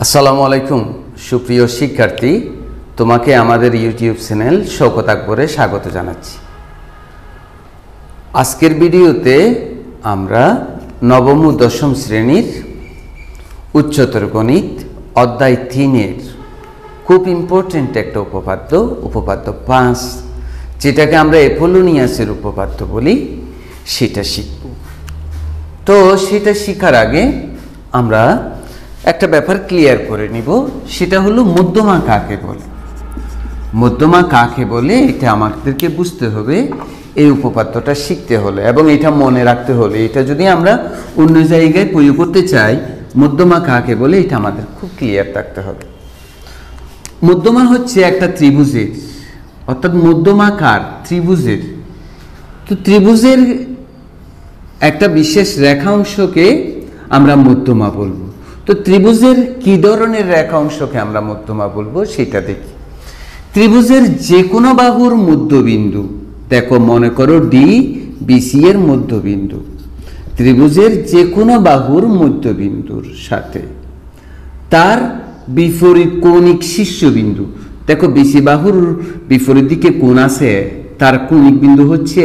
আসসালামু আলাইকুম সুপ্রিয় শিক্ষার্থী, তোমাকে আমাদের ইউটিউব চ্যানেল শওকত আকবরে স্বাগত জানাচ্ছি। আজকের ভিডিওতে আমরা নবম ও দশম শ্রেণীর উচ্চতর গণিত অধ্যায় 3-এর খুব ইম্পর্টেন্ট একটা উপপাদ্য 5, যেটাকে আমরা অ্যাপোলোনিয়াসের উপপাদ্য বলি, সেটা শিখব। তো সেটা শেখার আগে আমরা একটা ব্যাপার ক্লিয়ার করে নিব, সেটা হলো মধ্যমা কাকে বলে। মধ্যমা কাকে বলে এটা আমাদেরকে বুঝতে হবে এই উপপাদ্যটা শিখতে হলে, এবং এটা মনে রাখতে হলে। এটা যদি আমরা অন্য জায়গায় প্রয়োগ করতে চাই, মধ্যমা কাকে বলে এটা আমাদের খুব ক্লিয়ার থাকতে হবে। মধ্যমা হচ্ছে একটা ত্রিভুজের, অর্থাৎ মধ্যমা কার? ত্রিভুজের। তো ত্রিভুজের একটা বিশেষ রেখাংশকে আমরা মধ্যমা বলবো। তো ত্রিভুজের কি ধরনের রেখাংশকে আমরা মধ্যমা বলবো সেটা দেখি। ত্রিভুজের যে কোনো বাহুর মধ্যবিন্দু, দেখো মনে করো ডি বিসি এর মধ্যবিন্দু, ত্রিভুজের যে কোনো বাহুর মধ্যবিন্দুর সাথে তার বিপরীত কৌণিক শীর্ষবিন্দু, দেখো বিসি বাহুর বিপরীত দিকে কোণ আছে, তার কৌণিক বিন্দু হচ্ছে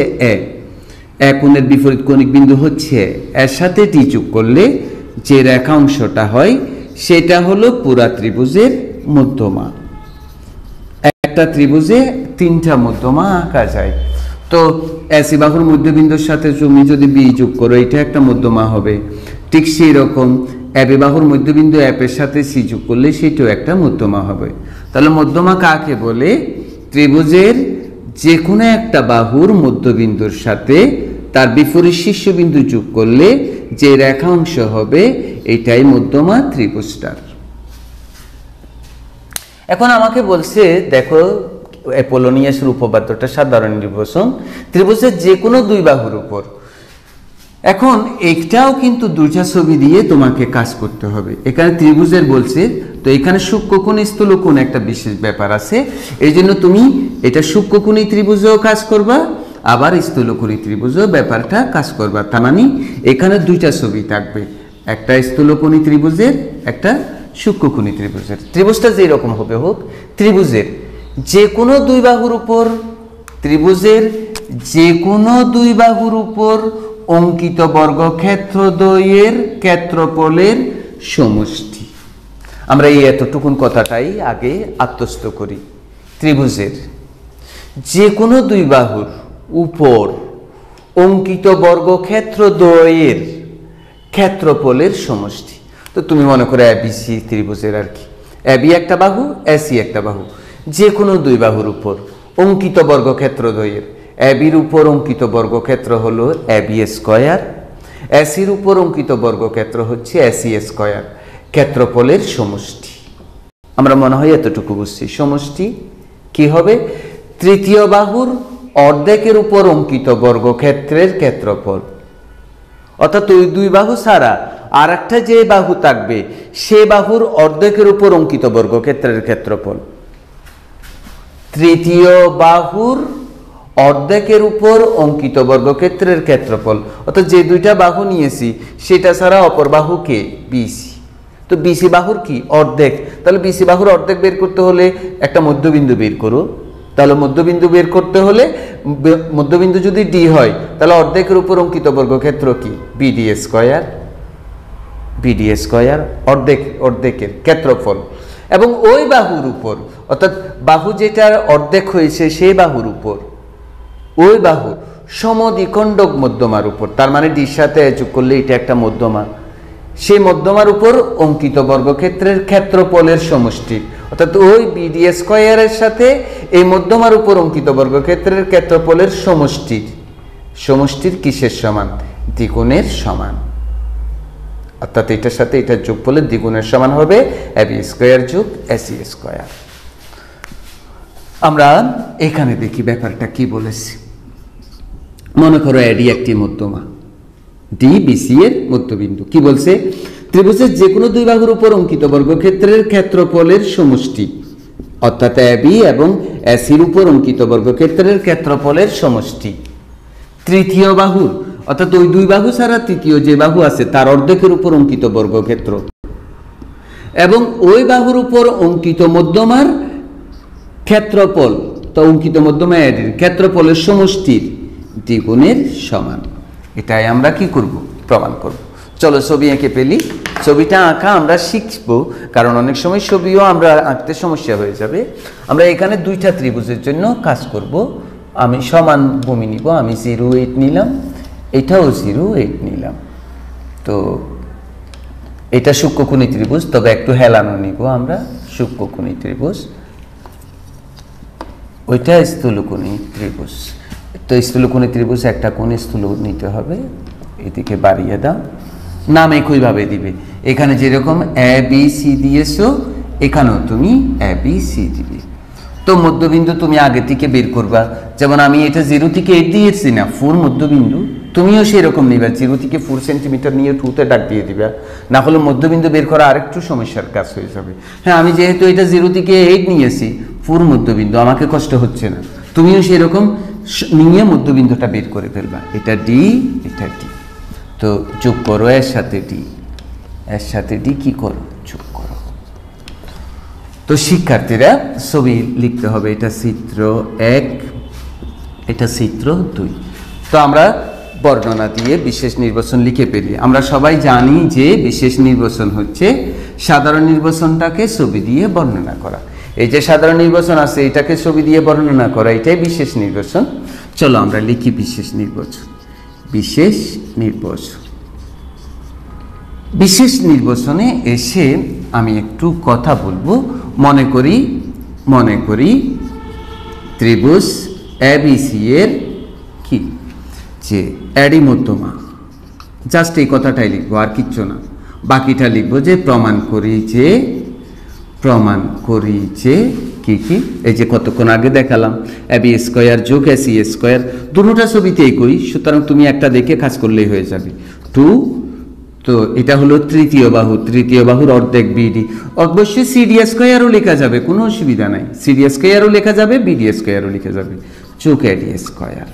এ কোণের বিপরীত কৌণিক বিন্দু হচ্ছে এর সাথে টি যোগ করলে যে রেখাংশটা হয় সেটা হলো পুরা ত্রিভুজের মধ্যমা। একটা ত্রিভুজে 3টা মধ্যমা আঁকা যায়। তো এসি বাহুর মধ্যবিন্দুর সাথে তুমি যদি বি যোগ করো, এটা একটা মধ্যমা হবে। ঠিক সেই রকম এবি বাহুর মধ্যবিন্দু এফ এর সাথে সি যোগ করলে সেটাও একটা মধ্যমা হবে। তাহলে মধ্যমা কাকে বলে? ত্রিভুজের যে কোনো একটা বাহুর মধ্যবিন্দুর সাথে তার বিপরীত শীর্ষবিন্দু যোগ করলে যে রেখাংশ হবে এটাই মধ্যমা ত্রিভুজটার। এখন আমাকে বলছে, দেখো অ্যাপোলোনিয়াসের উপপাদ্যটা সাধারণ নির্বাচন, ত্রিভুজের যে কোনো দুই বাহুর উপর। এখন একটাও কিন্তু দুইটা ছবি দিয়ে তোমাকে কাজ করতে হবে। এখানে ত্রিভুজের বলছে, তো এখানে সূক্ষ্মকোণ স্থূলকোণ একটা বিশেষ ব্যাপার আছে, এই জন্য তুমি এটা সূক্ষ্মকোণী ত্রিভুজেও কাজ করবা, আবার স্থূলকোণী ত্রিভুজেও ব্যাপারটা কাজ করবা। তার মানে এখানে দুইটা ছবি থাকবে, একটা স্থূলকোণী ত্রিভুজের, একটা সূক্ষ্মকোণী ত্রিভুজের। ত্রিভুজটা যেই রকম হবে হোক, ত্রিভুজের যে কোনো দুই বাহুর উপর, ত্রিভুজের যে কোনো দুই বাহুর উপর অঙ্কিত বর্গক্ষেত্রদ্বয়ের ক্ষেত্রফলের সমষ্টি। আমরা এই এতটুকুন কথাটাই আগে আত্মস্থ করি। ত্রিভুজের যে কোনো দুই বাহুর উপর অঙ্কিত বর্গক্ষেত্রদ্বয়ের ক্ষেত্রফলের সমষ্টি। তো তুমি মনে করো এবিসি ত্রিভুজের আর কি, এবি একটা বাহু, এসি একটা বাহু, যে কোনো দুই বাহুর উপর অঙ্কিত বর্গক্ষেত্রদ্বয়ের, এবির উপর অঙ্কিত বর্গক্ষেত্র হলো এবি স্কয়ার, এসির উপর অঙ্কিত বর্গক্ষেত্র হচ্ছে এসি স্কয়ার, ক্ষেত্রফলের সমষ্টি। আমরা মনে হয় এতটুকু বুঝছি। সমষ্টি কি হবে? তৃতীয় বাহুর অর্ধেকের উপর অঙ্কিত বর্গক্ষেত্রের ক্ষেত্রফল, অর্থাৎ ওই দুই বাহু ছাড়া আর একটা যে বাহু থাকবে সে বাহুর অর্ধেকের উপর অঙ্কিত বর্গক্ষেত্রের ক্ষেত্রফল। তৃতীয় বাহুর অর্ধেকের উপর অঙ্কিত বর্গক্ষেত্রের ক্ষেত্রফল, অর্থাৎ যে দুইটা বাহু নিয়েছি সেটা ছাড়া অপর বাহু কে? বিসি। তো বিসি বাহুর কি? অর্ধেক। তাহলে বিসি বাহুর অর্ধেক বের করতে হলে একটা মধ্যবিন্দু বের করো। তাহলে মধ্যবিন্দু বের করতে হলে, মধ্যবিন্দু যদি ডি হয় তাহলে অর্ধেকের উপর অঙ্কিত বর্গক্ষেত্র কি? BD square. বিডি স্কয়ার অর্ধেকের ক্ষেত্রফল, এবং ওই বাহুর উপর, অর্থাৎ বাহু যেটার অর্ধেক হয়েছে সেই বাহুর উপর, ওই বাহুর সমদ্বিখণ্ডক মধ্যমার উপর, তার মানে ডির সাথে যোগ করলে এটা একটা মধ্যমা, সেই মধ্যমার উপর অঙ্কিত বর্গক্ষেত্রের ক্ষেত্রফলের সমষ্টি, অর্থাৎ ওই বিডি স্কয়ারের সাথে এই মধ্যমার উপর অঙ্কিত বর্গক্ষেত্রের ক্ষেত্রফলের সমষ্টির কিসের সমান? দ্বিগুণের সমান। অর্থাৎ এটার সাথে এটা যোগ করলে দ্বিগুণের সমান হবে এবি স্কয়ার যোগ এসি স্কয়ার। আমরা এখানে দেখি ব্যাপারটা কি বলেছি। মনে করো এডি একটি মধ্যমা, ডি বিসি এর মধ্যবিন্দু। কি বলছে? ত্রিভুজের যে কোনো দুই বাহুর উপর অঙ্কিত বর্গক্ষেত্রের ক্ষেত্রফলের সমষ্টি, অর্থাৎ এবি এবং এসির উপর অঙ্কিত বর্গক্ষেত্রের ক্ষেত্রফলের সমষ্টি তৃতীয় বাহুর, অর্থাৎ ওই দুই বাহু ছাড়া তৃতীয় যে বাহু আছে তার অর্ধেকের উপর অঙ্কিত বর্গক্ষেত্র, এবং ওই বাহুর উপর অঙ্কিত মধ্যমার ক্ষেত্রফল, তো অঙ্কিত মধ্যমা এর ক্ষেত্রফলের সমষ্টির দ্বিগুণের সমান। এটাই আমরা কি করব? প্রমাণ করব। চলো ছবি এঁকে ফেলি। ছবিটা আঁকা আমরা শিখবো, কারণ অনেক সময় ছবিও আমরা আঁকতে সমস্যা হয়ে যাবে। আমরা এখানে দুইটা ত্রিভুজের জন্য কাজ করব। আমি সমান ভূমি নিব, আমি 0,8 নিলাম, এটাও 0,8 নিলাম। তো এটা সূক্ষ্মকোণী ত্রিভুজ, তবে একটু হেলানো নিব আমরা, সূক্ষ্মকোণী ত্রিভুজ। ওইটা স্থূলকোণী ত্রিভুজ। তো স্থূলকোণী ত্রিভুজ একটা কোণ স্থূল নিতে হবে, এদিকে বাড়িয়ে দাও। নাম একইভাবে দিবে, এখানে যেরকম এ বি সি দিয়েছো এখানেও তুমি এ বি সি দিবে। তো মধ্যবিন্দু তুমি আগে থেকে বের করবা, যেমন আমি এটা 0 থেকে 8 দিয়েছি না, 4 মধ্যবিন্দু, তুমিও সেরকম নিবা। 0 থেকে 4 সেন্টিমিটার নিয়ে 2তে ডাক দিয়ে দিবা, না হলে মধ্যবিন্দু বের করা আরেকটু সমস্যার কাজ হয়ে যাবে। হ্যাঁ, আমি যেহেতু এটা 0 থেকে 8 নিয়েছি, 4 মধ্যবিন্দু, আমাকে কষ্ট হচ্ছে না, তুমিও সেরকম নিয়ে মধ্যবিন্দুটা বের করে ফেলবা। এটা ডি, এটা ডি। তো যোগ করো এর সাথে ডি, এর সাথে ডি কি করো? যোগ করো। তো শিক্ষার্থীরা ছবি লিখতে হবে, এটা চিত্র 1, এটা চিত্র 2। তো আমরা বর্ণনা দিয়ে বিশেষ নির্বাচন লিখে ফেলি। আমরা সবাই জানি যে বিশেষ নির্বাচন হচ্ছে সাধারণ নির্বাচনটাকে ছবি দিয়ে বর্ণনা করা। এই যে সাধারণ নির্বাচন আছে, এটাকে ছবি দিয়ে বর্ণনা করা, এটাই বিশেষ নির্বাচন। চলো আমরা লিখি বিশেষ নির্বাচন। বিশেষ নির্বাচন, বিশেষ নির্বাচনে এসে আমি একটু কথা বলবো। মনে করি ত্রিভুজ এবিসি এর কি, যে এডি মধ্যমা, জাস্ট এই কথাটাই লিখবো, আর কিচ্ছু না। বাকিটা লিখবো যে প্রমাণ করি যে কি কি, এই যে কতক্ষণ আগে দেখালাম এবি স্কয়ার যোগ এসি স্কয়ার, দুটোটা ছবিতে একই, সুতরাং তুমি একটা দেখে কাজ করলেই হয়ে যাবে। 2, তো এটা হলো তৃতীয় বাহুর অর্ধেক বিডি। অবশ্যই সিডি স্কয়ারও লেখা যাবে, কোনো অসুবিধা নাই, সিডি স্কয়ারও লেখা যাবে, বিডি স্কয়ারও লেখা যাবে, যোগ এডি স্কয়ার।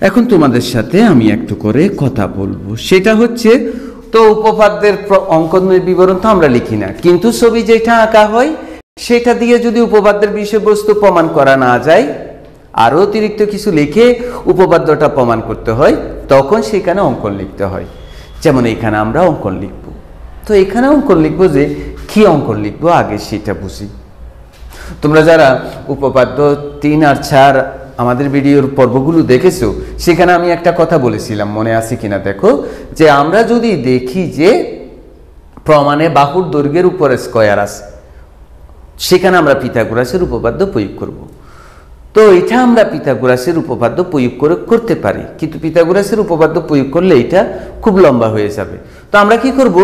এখন তোমাদের সাথে আমি একটু করে কথা বলবো, সেটা হচ্ছে, তো উপপাদ্যের অঙ্কনের বিবরণ তো আমরা লিখি না, কিন্তু ছবি যেটা আঁকা হয় সেটা দিয়ে যদি উপপাদ্যের বিষয়বস্তু প্রমাণ করা না যায়, আরও অতিরিক্ত কিছু লিখে উপপাদ্যটা প্রমাণ করতে হয়, তখন সেখানে অঙ্কন লিখতে হয়। যেমন এখানে আমরা অঙ্কন লিখব। তো এখানে অঙ্কন লিখবো, যে কি অঙ্কন লিখবো আগে সেটা বুঝি। তোমরা যারা উপপাদ্য 3 আর 4 আমাদের ভিডিওর পর্বগুলো দেখেছো, সেখানে আমি একটা কথা বলেছিলাম, মনে আছে কিনা দেখো, যে আমরা যদি দেখি যে প্রমাণে বাহুর দৈর্ঘ্যের উপর স্কয়ার আছে, সেখানে আমরা পিথাগোরাসের উপপাদ্য প্রয়োগ করব। তো এটা আমরা পিথাগোরাসের উপপাদ্য প্রয়োগ করতে পারি, কিন্তু পিথাগোরাসের উপপাদ্য প্রয়োগ করলে এটা খুব লম্বা হয়ে যাবে। তো আমরা কি করব,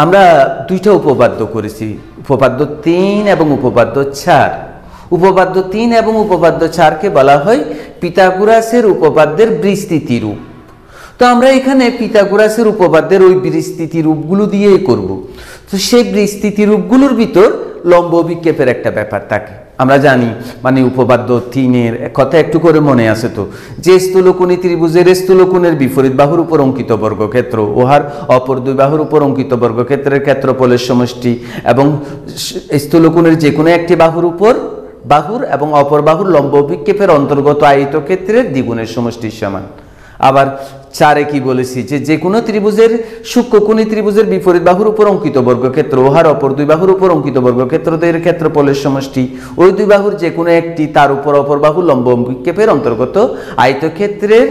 আমরা দুইটা উপপাদ্য করেছি, উপপাদ্য 3 এবং উপপাদ্য 4। উপপাদ্য 3 এবং উপপাদ্য 4কে বলা হয় পিথাগোরাসের উপপাদ্যের বিস্তৃতি রূপ। তো আমরা এখানে পিথাগোরাসের উপপাদ্যের ওই বিস্তৃতি রূপগুলো দিয়েই করব। তো সেই বিস্তৃতি রূপগুলোর ভিতর লম্ব অভিক্ষেপের একটা ব্যাপার থাকে, আমরা জানি। মানে উপপাদ্য 3-এর কথা একটু করে মনে আছে তো, যে স্থূলকোণী ত্রিভুজের স্থূলকোণের বিপরীত বাহুর উপর অঙ্কিত বর্গক্ষেত্র উহার অপর দুই বাহুর উপর অঙ্কিত বর্গক্ষেত্রের ক্ষেত্রফলের সমষ্টি, এবং স্থূলকোণের যে কোনো একটি বাহুর এবং অপর বাহুর লম্ব অভিক্ষেপের অন্তর্গত আয়তক্ষেত্রের দ্বিগুণের সমষ্টির সমান। আবার 4-এ কি বলেছি, যে কোনো ত্রিভুজের সূক্ষ্মকোণী ত্রিভুজের বিপরীত বাহুর উপর অঙ্কিত বর্গক্ষেত্র উহার অপর দুই বাহুর উপর অঙ্কিত বর্গক্ষেত্রদের ক্ষেত্রফলের সমষ্টি, ওই দুই বাহুর যে কোনো একটি তার উপর অপর বাহুর লম্ব অভিক্ষেপের অন্তর্গত আয়তক্ষেত্রের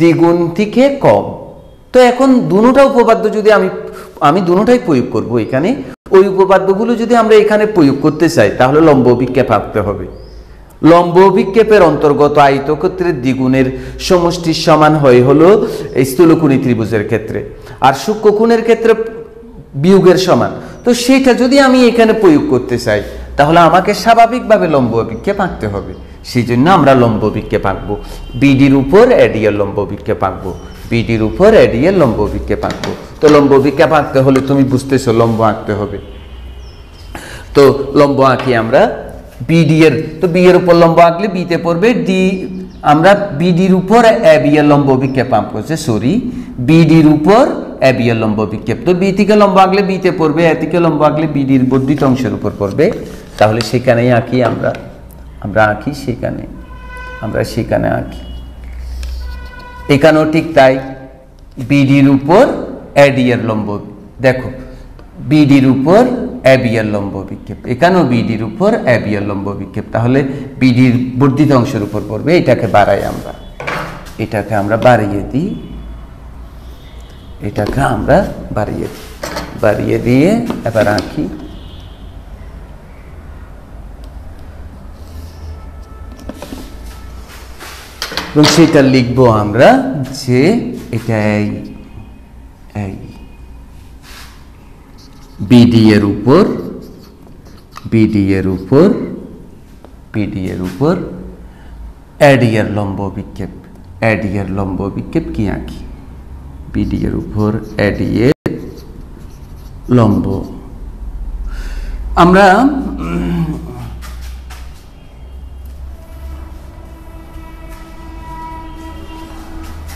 দ্বিগুণ থেকে কম। তো এখন দুটোটা উপপাদ্য যদি আমি দুটোটাই প্রয়োগ করব এখানে, ওই উপপাদ্যগুলো যদি আমরা এখানে প্রয়োগ করতে চাই, তাহলে লম্ব অভিক্ষেপ আঁকতে হবে। লম্ব অভিক্ষেপের অন্তর্গত আয়তক্ষেত্রের দ্বিগুণের সমষ্টির সমান হলো স্থূলকোণী ত্রিভুজের ক্ষেত্রে, আর সূক্ষ্মকোণের ক্ষেত্রে বিয়োগের সমান। তো সেটা যদি আমি এখানে প্রয়োগ করতে চাই, তাহলে আমাকে স্বাভাবিকভাবে লম্ব অভিক্ষেপ আঁকতে হবে। সেই জন্য আমরা লম্ব অভিক্ষেপ আঁকবো, বিডির উপর এডিএর লম্ব অভিক্ষেপ আঁকবো, বিডির উপর এডিএর লম্ব অভিক্ষেপ আঁকবো। তো লম্ব অভিক্ষেপ আঁকতে হলে তুমি বুঝতেছো লম্ব আঁকতে হবে। তো লম্ব আঁকি আমরা বিডি এর, তো বি এর উপর লম্ব আঁকলে বিতে পড়বে ডি, আমরা বিডির উপর এবি এর লম্ব অভিক্ষেপ আঁকবো, বিডির উপর এ বি এর লম্ব বিক্ষেপ। তো বি থেকে লম্ব আঁকলে বিতে পড়বে, এ থেকে লম্ব আঁকলে বিডির বর্ধিত অংশের উপর পড়বে। তাহলে সেখানেই আঁকি আমরা আঁকি সেখানে, আমরা সেখানে আঁকি। এখানেও ঠিক তাই, বিডির উপর এডি এর লম্ব, দেখো বিডির উপর এ বি এর লম্ব বিক্ষেপ, এখানেও বিডির উপর এ বি এর লম্ব বিক্ষেপ। তাহলে বিডির বর্ধিত অংশের উপর পড়বে। এটাকে বাড়াই আমরা, এটাকে আমরা বাড়িয়ে দিই, এটাকে আমরা বাড়িয়ে দিয়ে এবার আঁকি। এবং সেটা লিখবো আমরা যে এটা এই বিডি এর উপর এডি এর লম্ব বিক্ষেপ, এডি এর লম্ব বিক্ষেপ কি আঁকি? বিডি এর উপর এডি এর লম্ব। আমরা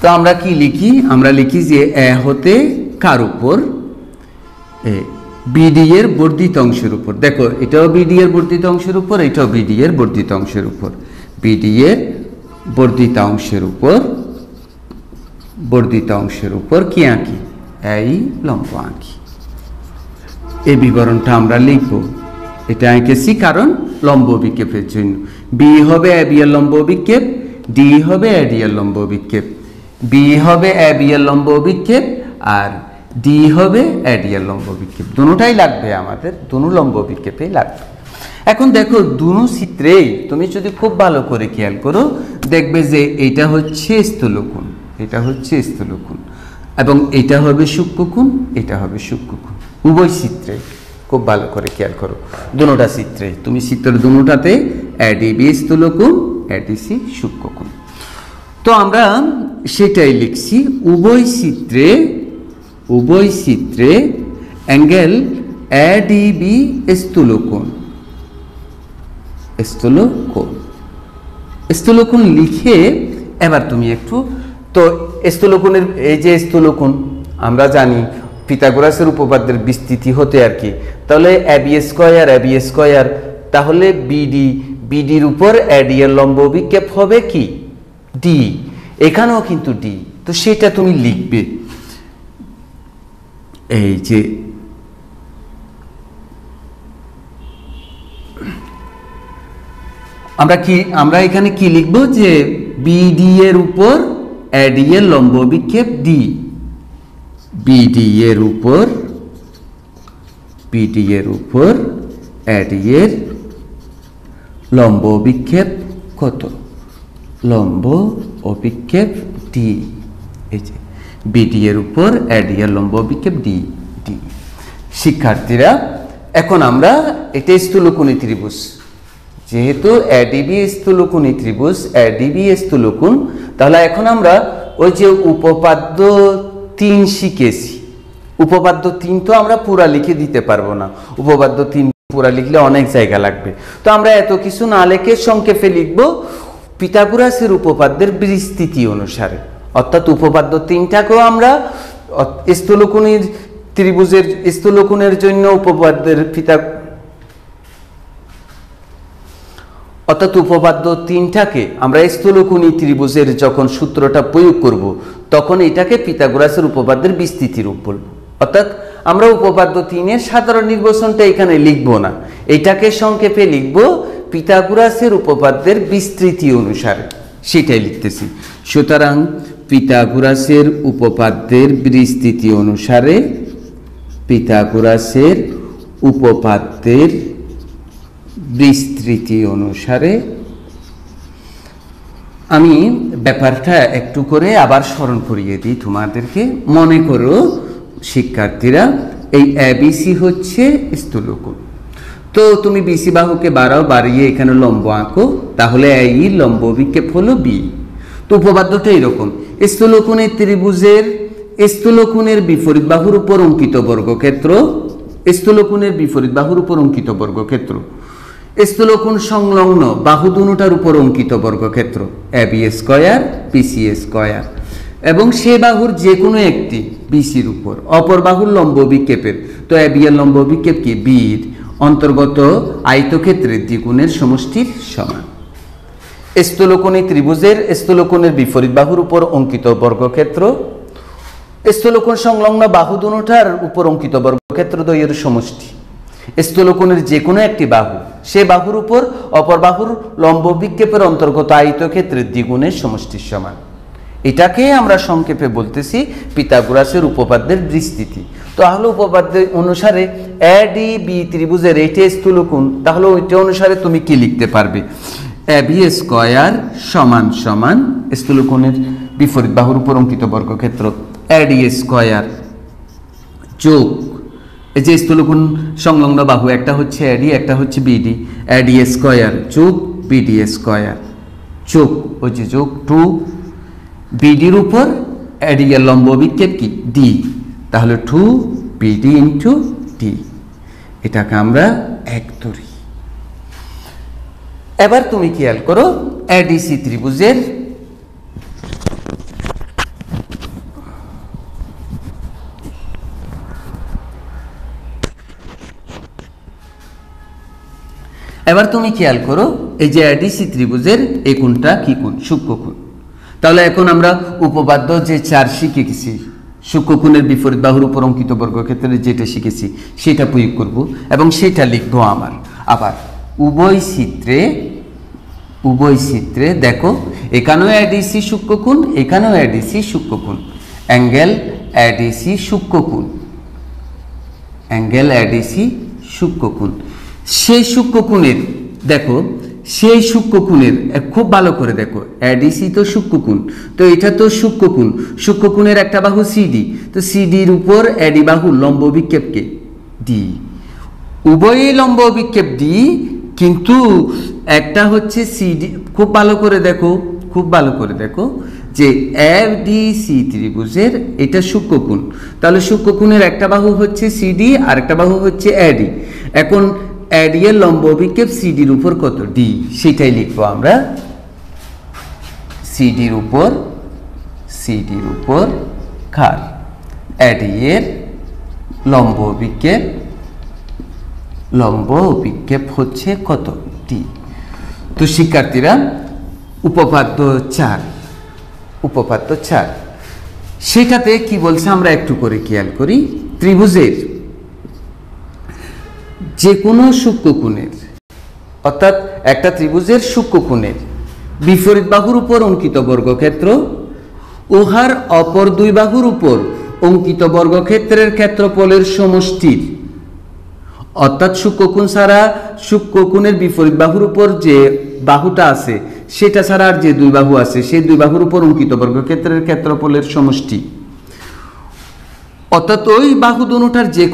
তো আমরা কি লিখি? আমরা লিখি যে এ হতে কার উপর? বিডি এর বর্ধিত অংশের উপর। দেখো এটাও বিডি এর বর্ধিত অংশের উপর, এটাও বিডি এর বর্ধিত অংশের উপর। বিডি এর বর্ধিত অংশের উপর কি আঁকি? এই লম্ব আঁকি। এই বিবরণটা আমরা লিখব। এটা এঁকেছি কারণ লম্ব বিক্ষেপের জন্য। বি হবে এ বি এর লম্ব বিক্ষেপ, ডি হবে এডি এর লম্ব বিক্ষেপ। বি হবে এ বি এর লম্ব বিক্ষেপ আর ডি হবে এডি এর লম্ব বিক্ষেপ। দুটোটাই লাগবে আমাদের, দুটো লম্ব বিক্ষেপেই লাগবে। এখন দেখো দুটো চিত্রেই তুমি যদি খুব ভালো করে খেয়াল করো দেখবে যে এটা হচ্ছে স্থূলকোণ, এটা হচ্ছে স্থূলকোণ এবং এটা হবে সূক্ষ্মকোণ, এটা হবে সূক্ষ্মকোণ। উভয় চিত্রে খুব ভালো করে খেয়াল করো, দুটোটা চিত্রে তুমি চিত্রের দুটোটাতে এডিবি স্থূলকোণ, এডিসি সূক্ষ্মকোণ। তো আমরা সেটাই লিখছি, উভয় চিত্রে অ্যাঙ্গেল এডিবি স্থূলকোণ লিখে এবার তুমি একটু, তো স্থূলকোণের এই যে স্থূলকোণ আমরা জানি পিথাগোরাসের উপপাদ্যের বিস্তৃতি হতে আর কি, তাহলে এবি স্কয়ার, তাহলে বিডির উপর এডি এর লম্ব বিক্ষেপ হবে কি? ডি। এখানেও কিন্তু ডি, তো সেটা তুমি লিখবে। এই যে আমরা এখানে কি লিখবো যে বিডি এর উপর এডি এর লম্ব বিক্ষেপ ডি, বিডি এর উপর এডি এর লম্ব বিক্ষেপ কত? লম্ব অভিক্ষেপ ডি। এই যে বিডি এর উপর এডি এর লম্ব অভিক্ষেপ ডি। শিক্ষার্থীরা এখন আমরা এটা স্থূলকোণী ত্রিভুজ, যেহেতু এডিবি স্থূলকোণী ত্রিভুজ, এডিবি স্থূলকোণ, তাহলে এখন আমরা ওই যে উপপাদ্য 3 শিখেছি, উপপাদ্য 3 তো আমরা পুরা লিখে দিতে পারবো না, উপপাদ্য 3 পুরা লিখলে অনেক জায়গা লাগবে। তো আমরা এত কিছু না লিখে সংক্ষেপে লিখবো পিথাগোরাসের উপপাদ্যের বিস্তৃতি অনুসারে, অর্থাৎ উপপাদ্য 3টাকেও আমরা স্থূলকোণী ত্রিভুজের স্থূলকোণের জন্য উপপাদ্যের অর্থাৎ উপপাদ্য 3টাকে আমরা স্থূলকোণী ত্রিভুজের যখন সূত্রটা প্রয়োগ করব তখন এটাকে পিথাগোরাসের উপপাদ্যের বিস্তৃতি রূপ বলবো। অর্থাৎ আমরা উপপাদ্য 3-এর সাধারণ নির্বচনটা এখানে লিখব না, এটাকে সংক্ষেপে লিখব পিথাগোরাসের উপপাদ্যের বিস্তৃতি অনুসারে, সেটাই লিখতেছি। সুতরাং পিথাগোরাসের উপপাদ্যের বিস্তৃতি অনুসারে, পিথাগোরাসের উপপাদ্যের বিস্তৃতি অনুসারে আমি ব্যাপারটা একটু করে আবার স্মরণ করিয়ে দিই তোমাদেরকে। মনে করো শিক্ষার্থীরা এই এবিসি হচ্ছে স্থূলকোণ, তো তুমি বিসি বাহুকে বাড়িয়ে এখানে লম্ব আঁকো, তাহলে এই লম্ব বিক্ষেপ হলো বি। তো উপপাদ্যটা এরকম, স্থূলকোণের ত্রিভুজের স্থূলকোণের বিপরীত বাহুর উপর অঙ্কিত বর্গক্ষেত্র, স্থূলকোণের বিপরীত বাহুর উপর অঙ্কিত বর্গক্ষেত্র, স্থূলকোণ সংলগ্ন বাহু দুটার উপর অঙ্কিত বর্গক্ষেত্র এবি স্কয়ার পিসি স্কয়ার, এবং সে বাহুর যে কোনো একটি বিসির উপর, অপর বাহুর লম্ব বিক্ষেপের, তো এবি এর লম্ব বিক্ষেপ কি বির অন্তর্গত আয়তক্ষেত্রের দ্বিগুণের সমষ্টির সমান। স্থূলকোণী ত্রিভুজের স্থূলকোণের বিপরীত বাহুর উপর অঙ্কিত বর্গক্ষেত্র স্থূলকোণ সংলগ্ন বাহু দুটার উপর অঙ্কিত বর্গক্ষেত্র দ্বয়ের সমষ্টি। স্থূলকোণের যে কোনো একটি বাহু, সে বাহুর উপর অপর বাহুর লম্ব বিক্ষেপের অন্তর্গত আয়তক্ষেত্রের দ্বিগুণের সমষ্টির সমান। এটাকে আমরা সংক্ষেপে বলতেছি পিথাগোরাসের উপপাদ্যের বিস্তৃতি। তাহলে উপপাদ্য অনুসারে এডিবি ত্রিভুজের এইটা স্থূলকোণ, তাহলে ওইটা অনুসারে তুমি কি লিখতে পারবে? এবি স্কয়ার সমান সমান স্থূলকোণের বিপরীত বাহুর উপর অঙ্কিত বর্গক্ষেত্র এডি স্কয়ার যোগ এই যে স্থূলকোণ সংলগ্ন বাহু, একটা হচ্ছে এডি একটা হচ্ছে বিডি, এডি স্কয়ার যোগ বিডি স্কয়ার যোগ ওই যে যোগ 2 বিডির উপর এডি এর লম্ব বিক্ষেপ কি ডি, তাহলে 2 বিডি ইন্টু ডি, এটাকে আমরা এক ধরি। এবার তুমি খেয়াল করো এডিসি ত্রিভুজের এবার তুমি খেয়াল করো এই যে এডিসি ত্রিভুজের এই কোণটা কি কোণ? সূক্ষ্মকোণ। তাহলে এখন আমরা উপপাদ্য যে 4 শিখে গেছি, সূক্ষ্মকোণের বিপরীত বাহুর উপর অঙ্কিত বর্গক্ষেত্রে যেটা শিখেছি সেটা প্রয়োগ করব এবং সেটা লিখবো আমার। আবার উভয় চিত্রে দেখো এখানেও এডিসি সূক্ষ্মকোণ, এখানেও এডিসি সূক্ষ্মকোণ, অ্যাঙ্গেল এডিসি সূক্ষ্মকোণ, অ্যাঙ্গেল এডিসি সূক্ষ্মকোণ। সেই সূক্ষ্মকোণের দেখো, সেই সূক্ষ্মকোণের খুব ভালো করে দেখো, এডিসি তো সূক্ষ্মকোণ, তো এটা তো সূক্ষ্মকোণ, সূক্ষ্মকোণের একটা বাহু সিডি, তো সিডির উপর এডি বাহু লম্ব বিক্ষেপকে ডি, উভয়ই লম্ব বিক্ষেপ ডি, কিন্তু একটা হচ্ছে সিডি। খুব ভালো করে দেখো, খুব ভালো করে দেখো যে এডিসি ত্রিভুজের এটা সূক্ষ্মকোণ, তাহলে সূক্ষ্মকোণের একটা বাহু হচ্ছে সিডি আর একটা বাহু হচ্ছে এডি। এখন এডি এর লম্ব বিক্ষেপ সিডির উপর কত? ডি, সেটাই লিখবো আমরা। সিডির উপর কার? এডি এর লম্ব বিক্ষেপ হচ্ছে কত? ডি। তো শিক্ষার্থীরা উপপাদ্য 4 সেটাতে কি বলছে আমরা একটু করে খেয়াল করি। ত্রিভুজের যে কোনো সূক্ষ্মকোণের, অর্থাৎ একটা ত্রিভুজের সূক্ষ্মকোণের বিপরীত বাহুর উপর অঙ্কিত বর্গক্ষেত্র উহার অপর দুই বাহুর উপর অঙ্কিত বর্গক্ষেত্রের ক্ষেত্রফলের সমষ্টির, অর্থাৎ সূক্ষ্মকোণ ছাড়া সূক্ষ্মকোণের বিপরীত বাহুর উপর যে বাহুটা আছে সেটা ছাড়া আর যে দুই বাহু আছে সেই দুই বাহুর উপর অঙ্কিত বর্গক্ষেত্রের ক্ষেত্রফলের সমষ্টি, অর্থাৎ ওই বাহু দুটার যে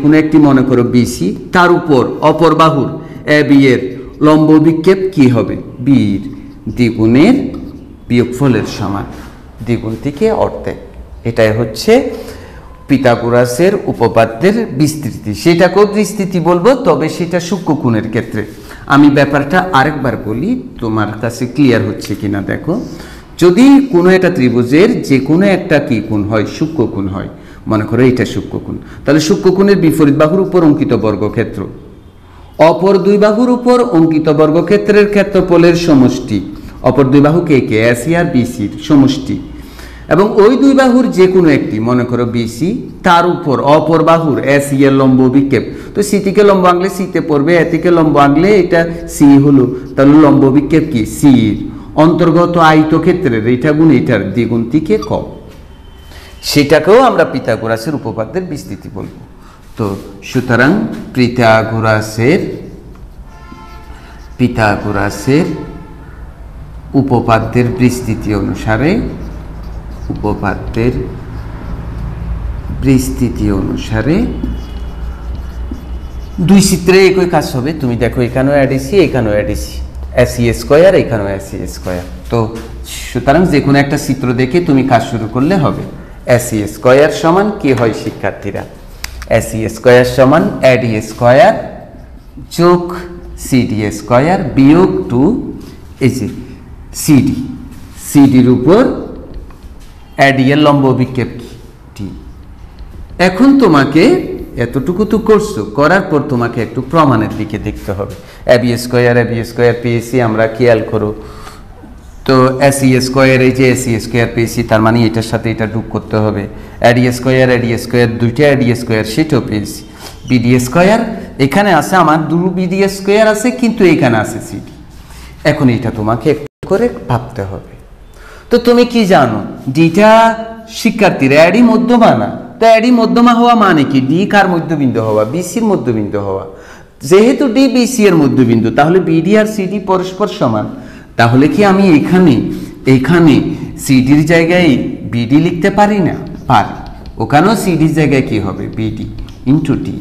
কোনো একটি মনে করো বিসি, তার উপর অপর বাহুর এবি এর লম্ব বিক্ষেপ কি হবে? বির দ্বিগুণের বিয়োগফলের সমান, দ্বিগুণ থেকে অর্ধেক। এটাই হচ্ছে পিথাগোরাসের উপপাদ্যের বিস্তৃতি। সেটাকেও বিস্তৃতি বলবো, তবে সেটা সূক্ষ্মকোণের ক্ষেত্রে। আমি ব্যাপারটা আরেকবার বলি, তোমার কাছে ক্লিয়ার হচ্ছে কিনা দেখো। যদি কোনো একটা ত্রিভুজের যে কোনো একটা কি কোণ হয়? সূক্ষ্মকোণ হয়। মনে করো এটা সূক্ষ্মকোণ, তাহলে সূক্ষ্মকোণের বিপরীত বাহুর উপর অঙ্কিত বর্গক্ষেত্র অপর দুই বাহুর উপর অঙ্কিত বর্গক্ষেত্রের ক্ষেত্রফলের সমষ্টি, অপর দুই বাহু কে? এসি আর বিসির সমষ্টি, এবং ওই দুই বাহুর যে কোনো একটি মনে করো বিসি, তার উপর অপর বাহুর এসি এর লম্ব বিক্ষেপ। তো সি থেকে লম্ব আঁকলে সিতে পড়বে, এ থেকে লম্ব আঁকলে এটা সি হলো, তাহলে লম্ব বিক্ষেপ কি? সির অন্তর্গত আয়তক্ষেত্রের এটা গুণ এটার দ্বিগুণ থেকে কম। সেটাকেও আমরা পিথাগোরাসের উপপাদ্যের বিস্তৃতি বলবো। তো সুতরাং পিথাগোরাসের উপপাদ্যের বিস্তৃতি অনুসারে দুই চিত্রে একই কাজ হবে। তুমি দেখো এখানেও এডিসি, এখানেও এডিসি, এসি স্কয়ার, এখানেও এসি স্কয়ার। তো সুতরাং যে কোনো একটা চিত্র দেখে তুমি কাজ শুরু করলে হবে। এসি স্কয়ার সমান কি হয় শিক্ষার্থীরা? এসি স্কয়ার সমান এডি স্কয়ার যোগ সিডি স্কয়ার বিয়োগ 2 এই যে সিডির উপর এডি এর লম্ব বিক্ষেপ কি? এখন তোমাকে এতটুকু তো করছো, করার পর তোমাকে একটু প্রমাণের দিকে দেখতে হবে। এবি স্কোয়ার পেয়েছি আমরা, খেয়াল করো তো এসি স্কোয়ার, এই যে এসি স্কোয়ার পেয়েছি, তার মানে এটার সাথে এটা যোগ করতে হবে। এডি স্কোয়ার দুইটা এডি স্কোয়ার সেটাও পেয়েছি। বিডি স্কোয়ার এখানে আছে আমার, দুটো বিডি স্কোয়ার আছে, কিন্তু এখানে আছে সিডি। এখন এটা তোমাকে একটু করে ভাবতে হবে। তো তুমি কি জানো, ডিটা শিক্ষার্থীরা এডি মধ্যমা না, তো এডি মধ্যমা হওয়া মানে কি, ডি কার মধ্যবিন্দু হওয়া, বিসির মধ্যবিন্দু হওয়া। যেহেতু ডি বিসি এর মধ্যবিন্দু, তাহলে বিডি আর সিডি পরস্পর সমান। তাহলে কি আমি এখানে সিডির জায়গায় বিডি লিখতে পারি না? পারি। ওখানেও সিডির জায়গায় কি হবে, বিডি ইন্টু ডি।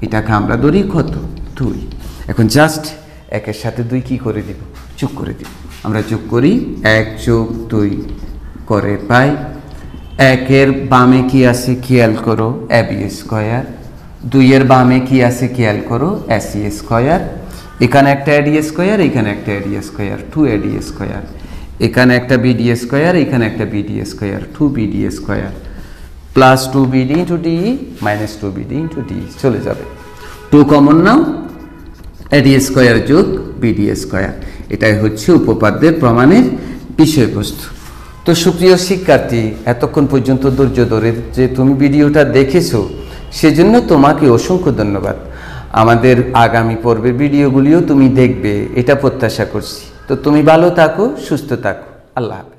এটাকে আমরা ধরি কত, 2। এখন জাস্ট 1 সাথে 2 কি করে দিব, যোগ করে দিব। আমরা যোগ করি, 1 + 2 করে পাই। 1 বামে কি আছে খেয়াল করো, এবি স্কোয়ার। 2 বামে কি আছে খেয়াল করো, এসি স্কোয়ার। এখানে একটা এডি স্কোয়ার, এখানে একটা এডি স্কোয়ার, 2 এডি স্কোয়ার। এখানে একটা বিডি স্কোয়ার, এখানে একটা BD square, 2 BD square, plus 2 BD into D minus 2 BD into D চলে যাবে। 2 কমন নাও, এডি স্কোয়ার যোগ বিডি স্কোয়ার। এটাই হচ্ছে উপপাদ্যের প্রমাণের বিষয়বস্তু। তো সুপ্রিয় শিক্ষার্থী, এতক্ষণ পর্যন্ত ধৈর্য ধরে যে তুমি ভিডিওটা দেখেছো, সেজন্য তোমাকে অসংখ্য ধন্যবাদ। আমাদের আগামী পর্বের ভিডিওগুলিও তুমি দেখবে, এটা প্রত্যাশা করছি। তো তুমি ভালো থাকো, সুস্থ থাকো। আল্লাহ হাফেজ।